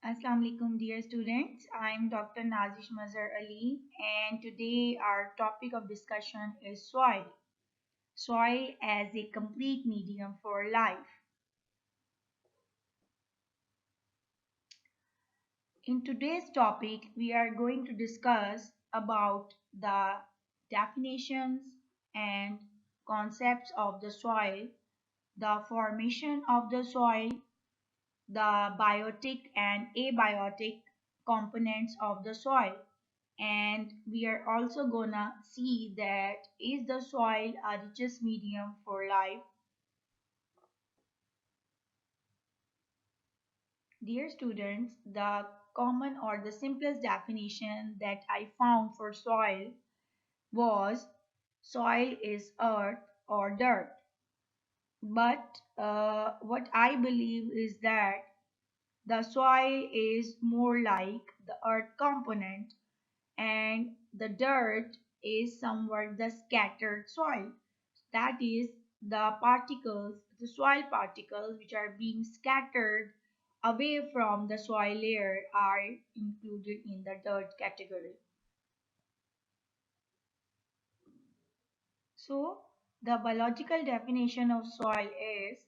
Assalamu alaikum dear students. I'm Dr. Nazish Mazhar Ali and today our topic of discussion is soil. Soil as a complete medium for life. In today's topic we are going to discuss about the definitions and concepts of the soil, the formation of the soil, the biotic and abiotic components of the soil, and we are also gonna see that is the soil a richest medium for life. Dear students, the common or the simplest definition that I found for soil was soil is earth or dirt. But what I believe is that the soil is more like the earth component and the dirt is somewhat the scattered soil. That is, the particles, the soil particles which are being scattered away from the soil layer are included in the dirt category. So, the biological definition of soil is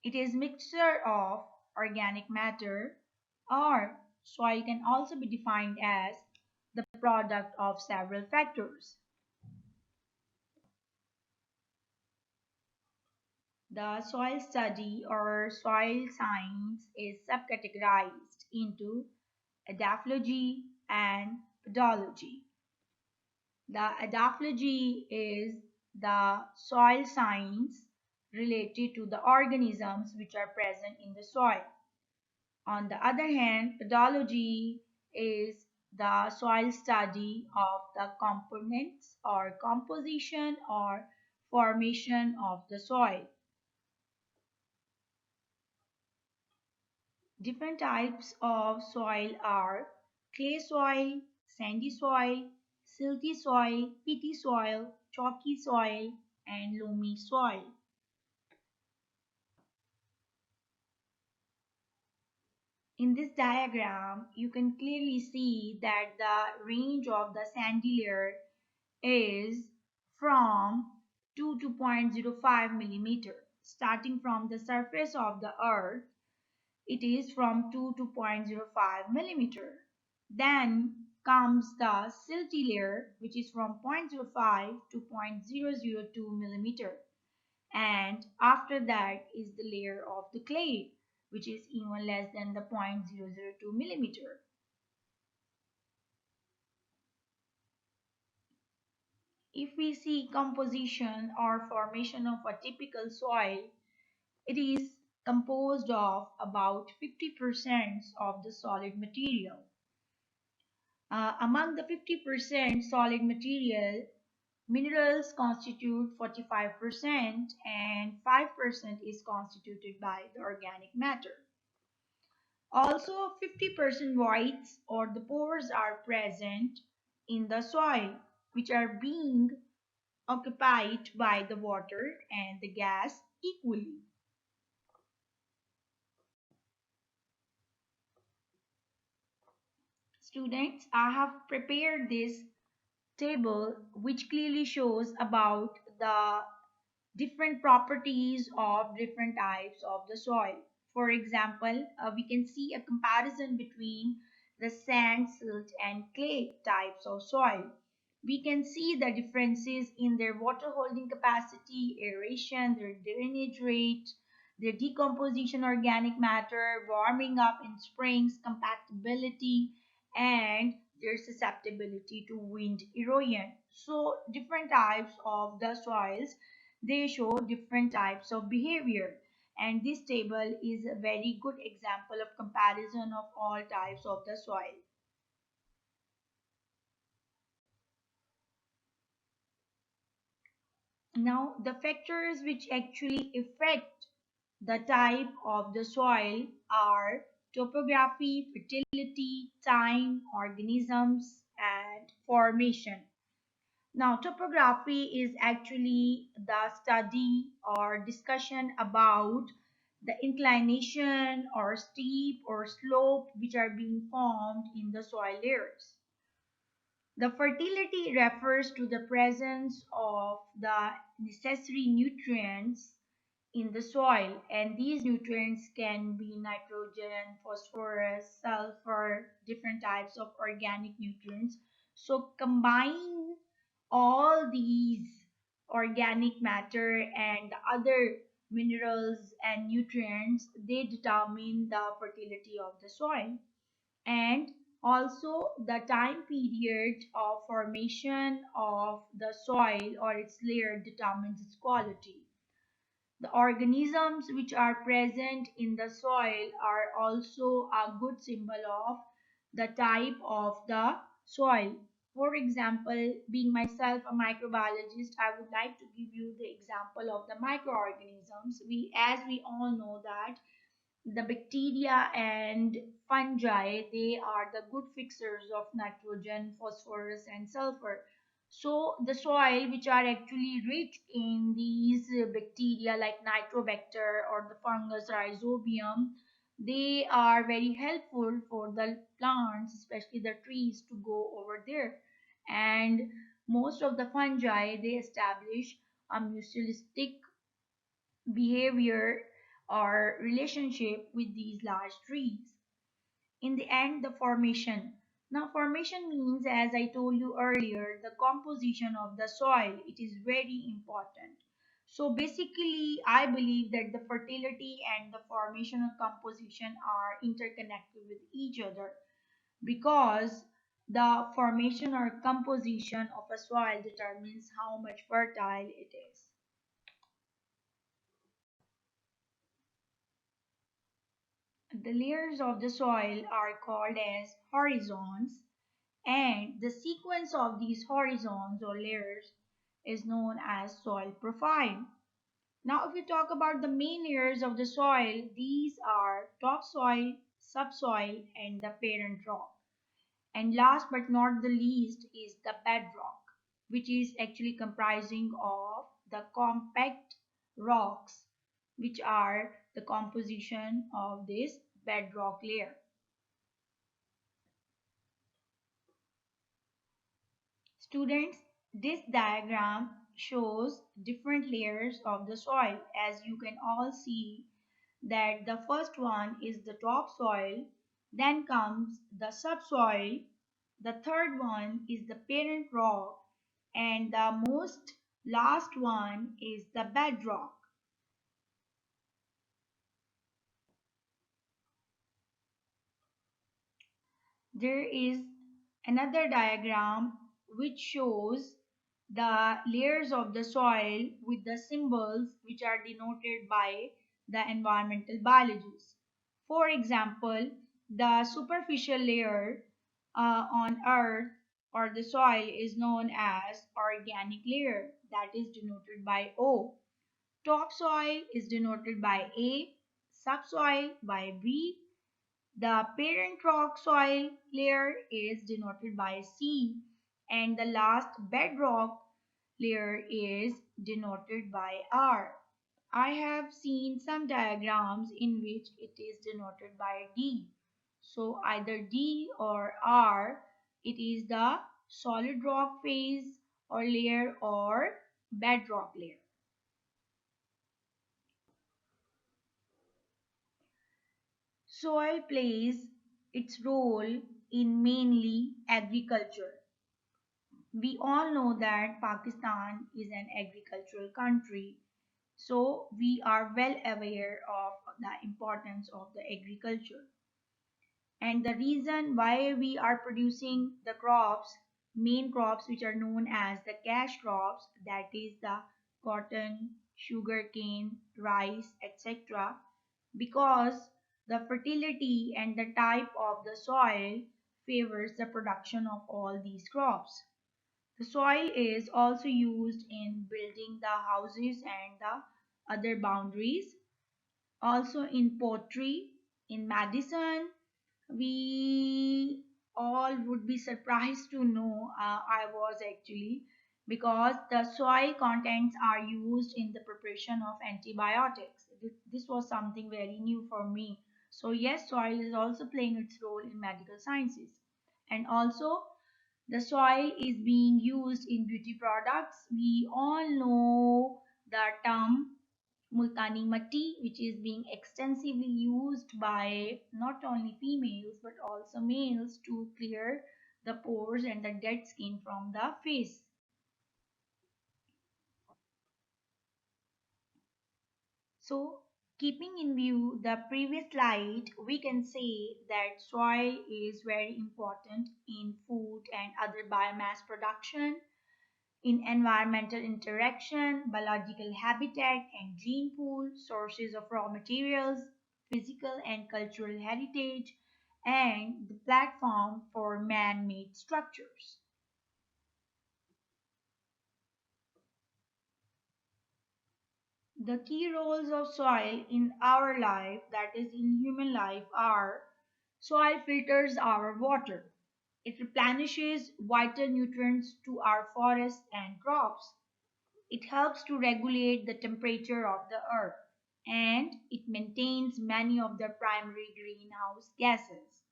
it is mixture of organic matter, or soil can also be defined as the product of several factors. The soil study or soil science is subcategorized into edaphology and pedology. The edaphology is the soil science related to the organisms which are present in the soil. On the other hand, pedology is the soil study of the components or composition or formation of the soil. Different types of soil are clay soil, sandy soil, silty soil, peaty soil, chalky soil, and loamy soil. In this diagram, you can clearly see that the range of the sandy layer is from 2 to 0.05 millimeter. Starting from the surface of the earth, it is from 2 to 0.05 millimeter. Then comes the silty layer, which is from 0.05 to 0.002 millimeter. And after that is the layer of the clay, which is even less than the 0.002 millimeter. If we see composition or formation of a typical soil, it is composed of about 50% of the solid material. Among the 50% solid material, minerals constitute 45% and 5% is constituted by the organic matter. Also, 50% voids or the pores are present in the soil, which are being occupied by the water and the gas equally. Students, I have prepared this table which clearly shows about the different properties of different types of the soil. For example, we can see a comparison between the sand, silt and clay types of soil. We can see the differences in their water holding capacity, aeration, their drainage rate, their decomposition organic matter, warming up in springs, compatibility, and their susceptibility to wind erosion. So different types of the soils, they show different types of behavior, and this table is a very good example of comparison of all types of the soil. Now the factors which actually affect the type of the soil are topography, fertility, time, organisms, and formation. Now, topography is actually the study or discussion about the inclination or steep or slope which are being formed in the soil layers. The fertility refers to the presence of the necessary nutrients in the soil, and these nutrients can be nitrogen, phosphorus, sulfur, different types of organic nutrients. So combine all these organic matter and other minerals and nutrients, they determine the fertility of the soil. And also the time period of formation of the soil or its layer determines its quality. The organisms which are present in the soil are also a good symbol of the type of the soil. For example, being myself a microbiologist, I would like to give you the example of the microorganisms. As we all know that the bacteria and fungi, they are the good fixers of nitrogen, phosphorus and sulfur. So the soil which are actually rich in these bacteria like nitrobacter or the fungus rhizobium, they are very helpful for the plants, especially the trees, to go over there. And most of the fungi, they establish a mutualistic behavior or relationship with these large trees. In the end, the formation. Now, formation means, as I told you earlier, the composition of the soil. It is very important. So, basically, I believe that the fertility and the formation or composition are interconnected with each other because the formation or composition of a soil determines how much fertile it is. The layers of the soil are called as horizons, and the sequence of these horizons or layers is known as soil profile. Now, if we talk about the main layers of the soil, these are topsoil, subsoil, and the parent rock. And last but not the least is the bedrock, which is actually comprising of the compact rocks, which are the composition of this bedrock layer. Students, this diagram shows different layers of the soil. As you can all see that the first one is the topsoil, then comes the subsoil, the third one is the parent rock, and the most last one is the bedrock. There is another diagram which shows the layers of the soil with the symbols which are denoted by the environmental biologists. For example, the superficial layer on earth or the soil is known as organic layer, that is denoted by O. Topsoil is denoted by A, subsoil by B, the parent rock soil layer is denoted by C, and the last bedrock layer is denoted by R. I have seen some diagrams in which it is denoted by D. So either D or R, it is the solid rock phase or layer or bedrock layer. Soil plays its role in mainly agriculture. We all know that Pakistan is an agricultural country, so we are well aware of the importance of the agriculture. And the reason why we are producing the crops, main crops which are known as the cash crops, that is the cotton, sugarcane, rice, etc., because the fertility and the type of the soil favors the production of all these crops. The soil is also used in building the houses and the other boundaries, also in pottery, in medicine. We all would be surprised to know, I was actually, because the soil contents are used in the preparation of antibiotics. This was something very new for me. So yes, soil is also playing its role in medical sciences. And also the soil is being used in beauty products. We all know the term multani matti, which is being extensively used by not only females but also males to clear the pores and the dead skin from the face. So, keeping in view the previous slide, we can say that soil is very important in food and other biomass production, in environmental interaction, biological habitat and gene pool, sources of raw materials, physical and cultural heritage, and the platform for man-made structures. The key roles of soil in our life, that is in human life, are: soil filters our water. It replenishes vital nutrients to our forests and crops. It helps to regulate the temperature of the earth, and it maintains many of the primary greenhouse gases,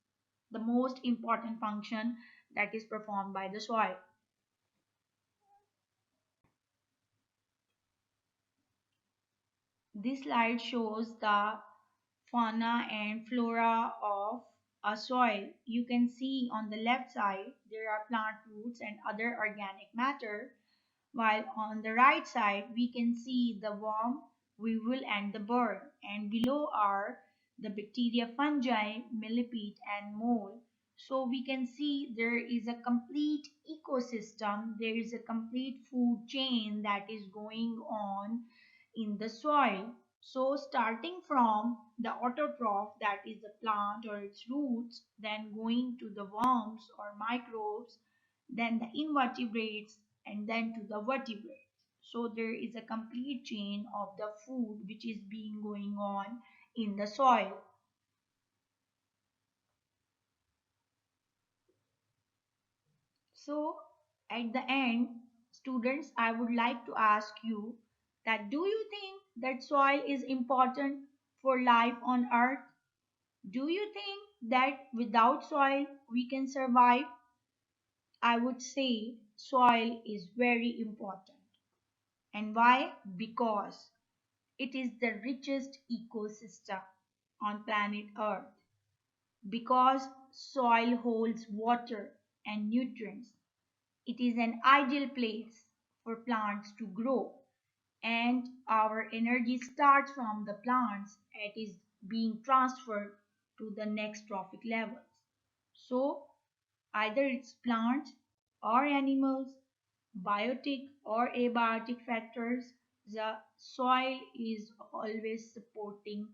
the most important function that is performed by the soil. This slide shows the fauna and flora of a soil. You can see on the left side there are plant roots and other organic matter, while on the right side we can see the worm, weevil and the bird, and below are the bacteria, fungi, millipede and mold. So we can see there is a complete ecosystem, there is a complete food chain that is going on in the soil. So starting from the autotroph, that is the plant or its roots, then going to the worms or microbes, then the invertebrates, and then to the vertebrates. So there is a complete chain of the food which is being going on in the soil. So at the end, students, I would like to ask you that do you think that soil is important for life on earth? Do you think that without soil we can survive? I would say soil is very important. And why? Because it is the richest ecosystem on planet Earth. Because soil holds water and nutrients, it is an ideal place for plants to grow. And our energy starts from the plants and is being transferred to the next trophic levels. So either it's plants or animals, biotic or abiotic factors, the soil is always supporting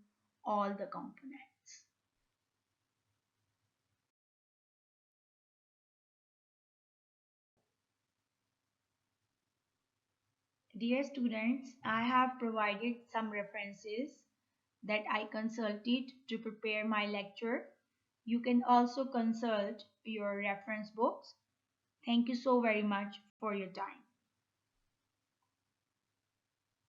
all the components. Dear students, I have provided some references that I consulted to prepare my lecture. You can also consult your reference books. Thank you so very much for your time.